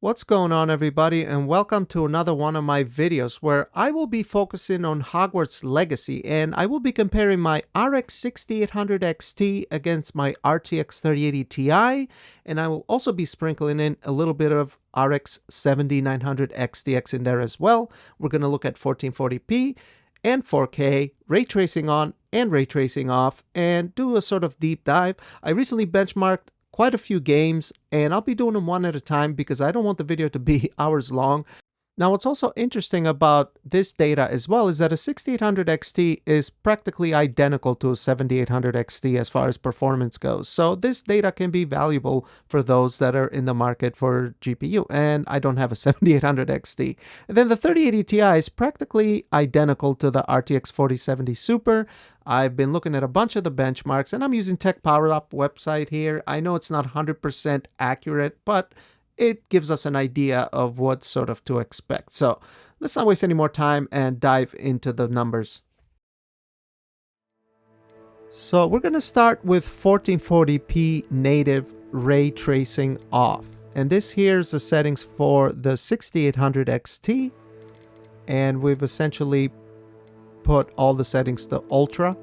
What's going on, everybody, and welcome to another one of my videos where I will be focusing on Hogwarts Legacy, and I will be comparing my RX 6800 XT against my RTX 3080 Ti, and I will also be sprinkling in a little bit of RX 7900 XTX in there as well. We're going to look at 1440p and 4K, ray tracing on and ray tracing off, and do a sort of deep dive. I recently benchmarked quite a few games, and I'll be doing them one at a time because I don't want the video to be hours long. Now, what's also interesting about this data as well is that a 6800 XT is practically identical to a 7800 XT as far as performance goes. So this data can be valuable for those that are in the market for GPU, and I don't have a 7800 XT. And then the 3080 Ti is practically identical to the RTX 4070 Super. I've been looking at a bunch of the benchmarks, and I'm using Tech Power Up website here. I know it's not 100% accurate, but it gives us an idea of what sort of to expect. So let's not waste any more time and dive into the numbers. So we're going to start with 1440p native ray tracing off. And this here's the settings for the 6800 XT. And we've essentially put all the settings to ultra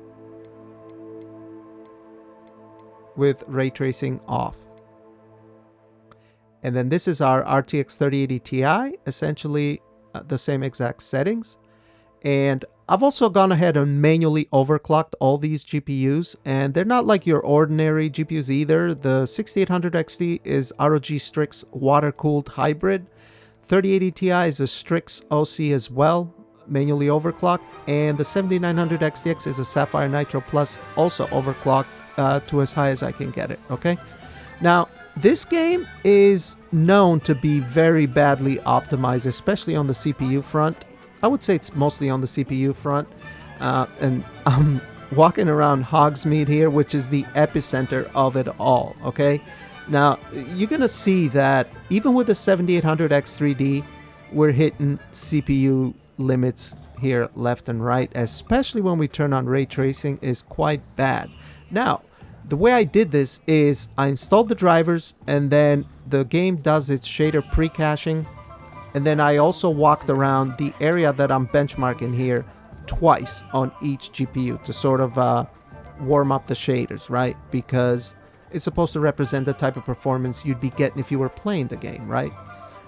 with ray tracing off. And then this is our RTX 3080 Ti, essentially the same exact settings. And I've also gone ahead and manually overclocked all these GPUs, and they're not like your ordinary GPUs either. The 6800 XT is ROG Strix water-cooled hybrid. 3080 Ti is a Strix OC as well, manually overclocked. And the 7900 XTX is a Sapphire Nitro Plus, also overclocked to as high as I can get it, okay? Now, this game is known to be very badly optimized, especially on the CPU front. I would say it's mostly on the CPU front. And I'm walking around Hogsmeade here, which is the epicenter of it all, okay? Now, you're going to see that even with the 7800 X3D, we're hitting CPU limits here left and right, especially when we turn on ray tracing is quite bad. Now, the way I did this is I installed the drivers, and then the game does its shader pre-caching, and then I also walked around the area that I'm benchmarking here twice on each GPU to sort of warm up the shaders, right? Because it's supposed to represent the type of performance you'd be getting if you were playing the game, right?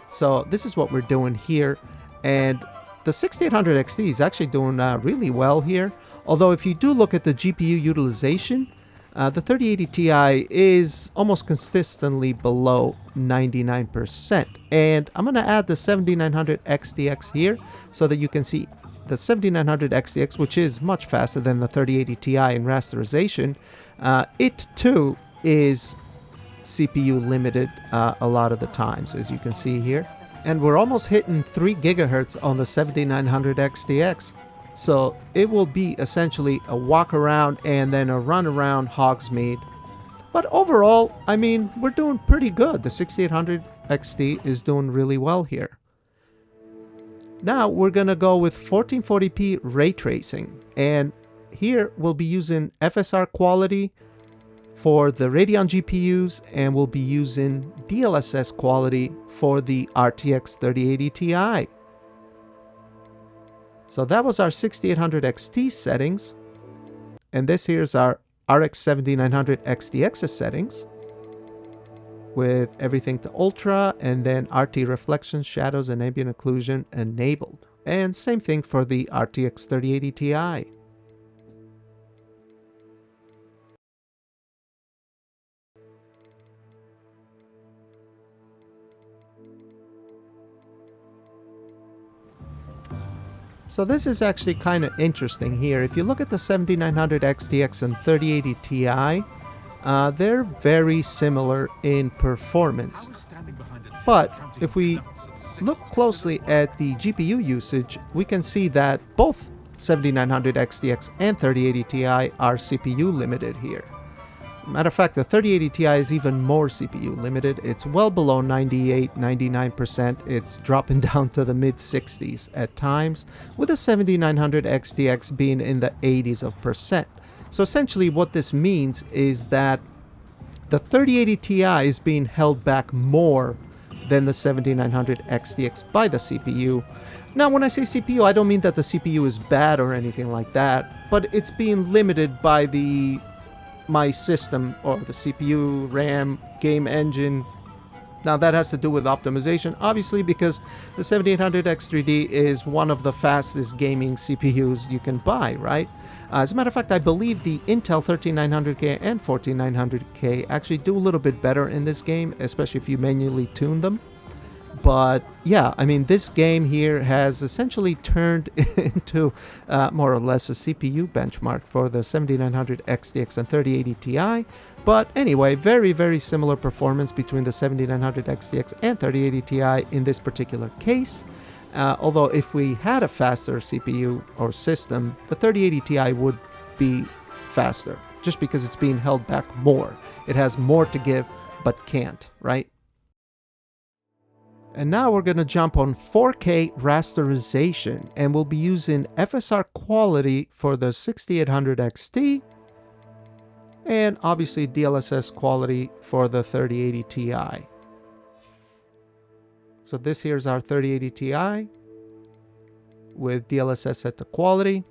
So this is what we're doing here, and the 6800 XT is actually doing really well here. Although if you do look at the GPU utilization, the 3080 Ti is almost consistently below 99%. And I'm going to add the 7900 XTX here so that you can see the 7900 XTX, which is much faster than the 3080 Ti in rasterization. It too is CPU limited a lot of the times, as you can see here. And we're almost hitting 3 gigahertz on the 7900 XTX. So it will be essentially a walk around and then a run around Hogsmeade. But overall, I mean, we're doing pretty good. The 6800 XT is doing really well here. Now we're going to go with 1440p ray tracing. And here we'll be using FSR quality for the Radeon GPUs, and we'll be using DLSS quality for the RTX 3080 Ti. So that was our 6800 XT settings, and this here's our RX 7900 XTX settings with everything to ultra, and then RT reflections, shadows, and ambient occlusion enabled. And same thing for the RTX 3080 Ti. So this is actually kind of interesting here. If you look at the 7900 XTX and 3080 Ti, they're very similar in performance. But if we look closely at the GPU usage, we can see that both 7900 XTX and 3080 Ti are CPU limited here. Matter of fact, the 3080 Ti is even more CPU limited. It's well below 98, 99%. It's dropping down to the mid-60s at times, with the 7900 XTX being in the 80s of percent. So essentially what this means is that the 3080 Ti is being held back more than the 7900 XTX by the CPU. Now, when I say CPU, I don't mean that the CPU is bad or anything like that, but it's being limited by my system, or the CPU, RAM, game engine. Now, that has to do with optimization, obviously, because the 7800 X3D is one of the fastest gaming CPUs you can buy, right? As a matter of fact, I believe the Intel 13900K and 14900K actually do a little bit better in this game, especially if you manually tune them. But yeah, I mean, this game here has essentially turned into more or less a CPU benchmark for the 7900 XTX and 3080 Ti. But anyway, very, very similar performance between the 7900 XTX and 3080 Ti in this particular case. Although if we had a faster CPU or system, the 3080 Ti would be faster, just because it's being held back more. It has more to give, but can't, right? And now we're going to jump on 4K rasterization, and we'll be using FSR quality for the 6800 XT, and obviously DLSS quality for the 3080 Ti. So this here's our 3080 Ti with DLSS set to quality.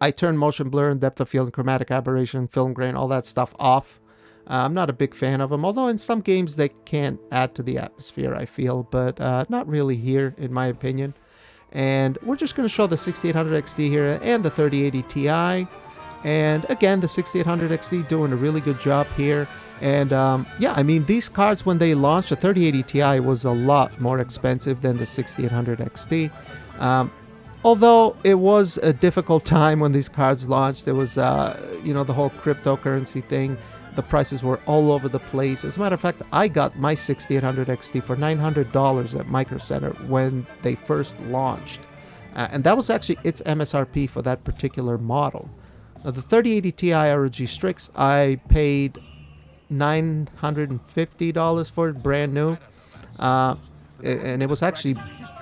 I turn motion blur and depth of field and chromatic aberration, film grain, all that stuff off. I'm not a big fan of them, although in some games they can add to the atmosphere, I feel, but not really here, in my opinion. And we're just going to show the 6800 XT here and the 3080 Ti. And again, the 6800 XT doing a really good job here. And yeah, I mean, these cards, when they launched, the 3080 Ti was a lot more expensive than the 6800 XT. Although it was a difficult time when these cards launched. There was, you know, the whole cryptocurrency thing. The prices were all over the place. As a matter of fact, I got my 6800 XT for $900 at Micro Center when they first launched. And that was actually its MSRP for that particular model. Now, the 3080 Ti ROG Strix, I paid $950 for it, brand new. And it was actually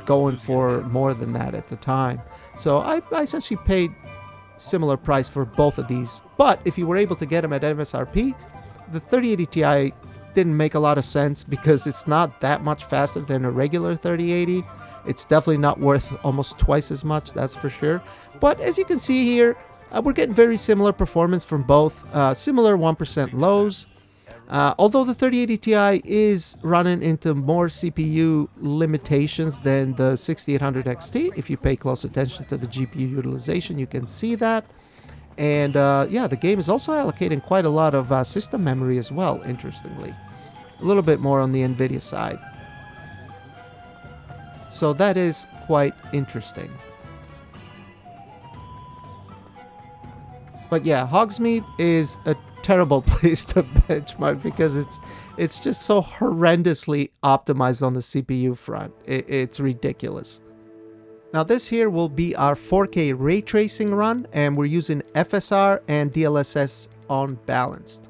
going for more than that at the time. So I essentially paid similar price for both of these. But if you were able to get them at MSRP, the 3080 Ti didn't make a lot of sense because it's not that much faster than a regular 3080. It's definitely not worth almost twice as much, that's for sure. But as you can see here, we're getting very similar performance from both, similar 1% lows. Although the 3080 Ti is running into more CPU limitations than the 6800 XT. If you pay close attention to the GPU utilization, you can see that. And yeah, the game is also allocating quite a lot of system memory as well, interestingly. A little bit more on the NVIDIA side. So that is quite interesting. But yeah, Hogsmeade is a terrible place to benchmark because it's just so horrendously optimized on the CPU front. It's ridiculous. Now this here will be our 4K ray tracing run, and we're using FSR and DLSS on balanced.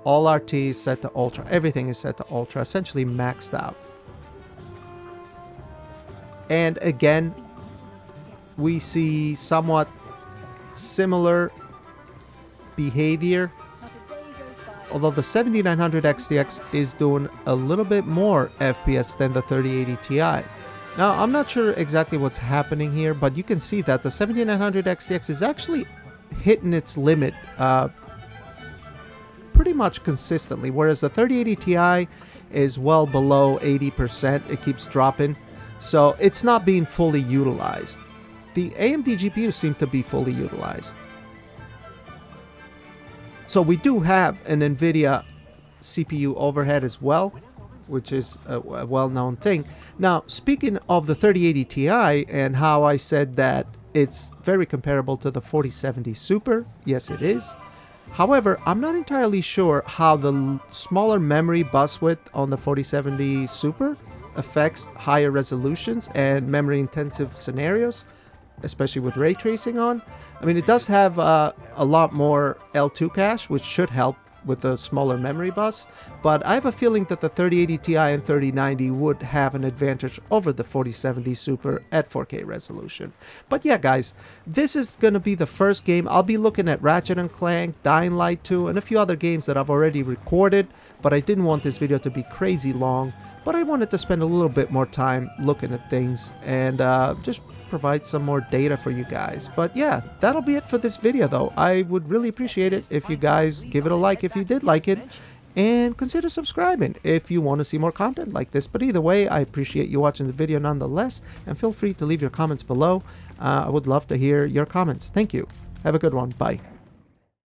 All RT is set to ultra. Everything is set to ultra, essentially maxed out. And again, we see somewhat similar behavior, although the 7900 XTX is doing a little bit more FPS than the 3080 Ti. Now, I'm not sure exactly what's happening here, but you can see that the 7900 XTX is actually hitting its limit pretty much consistently, whereas the 3080 Ti is well below 80%. It keeps dropping, so it's not being fully utilized. The AMD GPUs seem to be fully utilized. So we do have an NVIDIA CPU overhead as well, which is a well-known thing. Now, speaking of the 3080 Ti and how I said that it's very comparable to the 4070 Super, yes it is. However, I'm not entirely sure how the smaller memory bus width on the 4070 Super affects higher resolutions and memory-intensive scenarios, especially with ray tracing on. I mean, it does have a lot more L2 cache, which should help with a smaller memory bus, but I have a feeling that the 3080 Ti and 3090 would have an advantage over the 4070 Super at 4K resolution. But yeah, guys, this is going to be the first game. I'll be looking at Ratchet & Clank, Dying Light 2, and a few other games that I've already recorded, but I didn't want this video to be crazy long. But I wanted to spend a little bit more time looking at things and just provide some more data for you guys. But yeah, that'll be it for this video though. I would really appreciate it if you guys give it a like if you did like it, and consider subscribing if you want to see more content like this. But either way, I appreciate you watching the video nonetheless, and feel free to leave your comments below. I would love to hear your comments. Thank you. Have a good one. Bye.